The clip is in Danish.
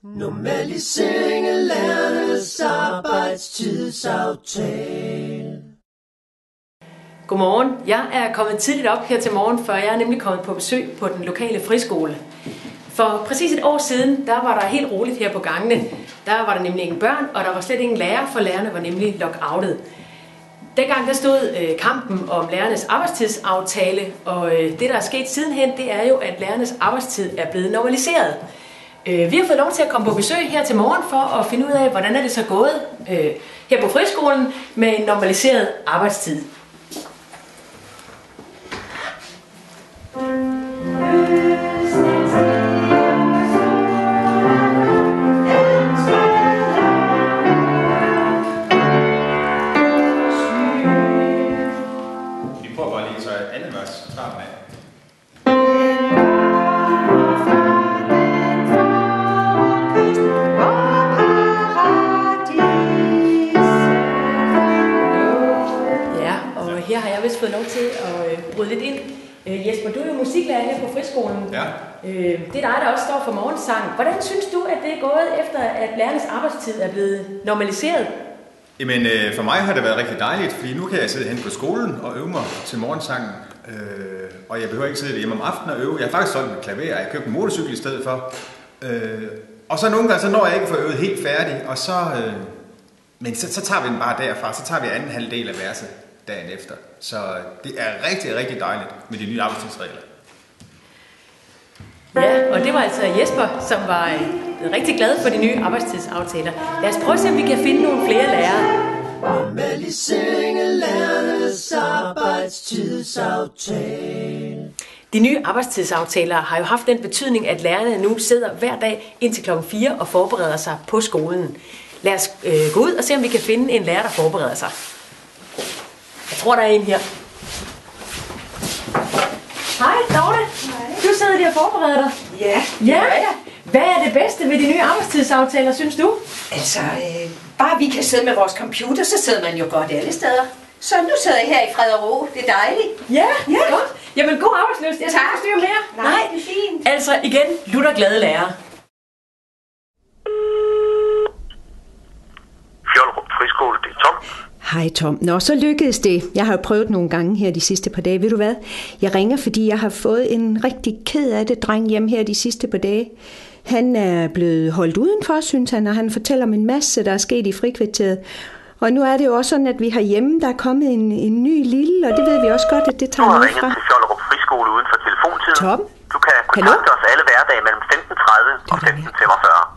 Normalisering af lærernes arbejdstidsaftale. Godmorgen. Jeg er kommet tidligt op her til morgen, for jeg er nemlig kommet på besøg på den lokale friskole. For præcis et år siden, der var der helt roligt her på gangene. Der var der nemlig ingen børn, og der var slet ingen lærer, for lærerne var nemlig lockoutet. Dengang der stod kampen om lærernes arbejdstidsaftale, og det der er sket sidenhen, det er jo, at lærernes arbejdstid er blevet normaliseret. Vi har fået lov til at komme på besøg her til morgen for at finde ud af, hvordan er det så gået her på friskolen med en normaliseret arbejdstid. Her har jeg vist fået lov til at bryde lidt ind. Jesper, du er jo musiklærer her på friskolen. Ja. Det er dig, der også står for morgensang. Hvordan synes du, at det er gået efter, at lærernes arbejdstid er blevet normaliseret? Jamen, for mig har det været rigtig dejligt, fordi nu kan jeg sidde hen på skolen og øve mig til morgensangen. Og jeg behøver ikke sidde hjemme om aftenen og øve. Jeg har faktisk solgt mit klaver, og jeg har købt en motorcykel i stedet for. Og så nogle gange, så når jeg ikke får øvet helt færdig, og så... men så tager vi den bare derfra, så tager vi anden halvdel af verset dagen efter. Så det er rigtig, rigtig dejligt med de nye arbejdstidsregler. Ja, og det var altså Jesper, som var rigtig glad for de nye arbejdstidsaftaler. Lad os prøve at se, om vi kan finde nogle flere lærere. Normalisering af lærernes arbejdstidsaftale. De nye arbejdstidsaftaler har jo haft den betydning, at lærerne nu sidder hver dag indtil klokken 4 og forbereder sig på skolen. Lad os gå ud og se, om vi kan finde en lærer, der forbereder sig. Jeg tror, der er en her. Hej, Dorte. Hej. Du sidder der og forbereder dig. Ja. Hvad er det bedste ved de nye arbejdstidsaftaler, synes du? Altså, bare vi kan sidde med vores computer, så sidder man jo godt alle steder. Så nu sidder jeg her i fred og ro. Det er dejligt. Ja. Godt. Jamen, god arbejdsløst. Jeg skal ikke styre mere. Nej, det er fint. Altså, igen, lutter glade lærere. Fjollerup Friskole, det er Tom. Hej Tom. Nå, så lykkedes det. Jeg har jo prøvet nogle gange her de sidste par dage. Ved du hvad? Jeg ringer, fordi jeg har fået en rigtig ked af det dreng hjem her de sidste par dage. Han er blevet holdt udenfor, synes han, og han fortæller om en masse, der er sket i frikvarteret. Og nu er det jo også sådan, at vi har hjemme, der er kommet en ny lille, og det ved vi også godt, at det tager noget fra. Du har ringet til Fjollerup Friskole uden for telefontiden. Tom? Du kan kontakte os alle hverdage mellem 15.30 og 15.45.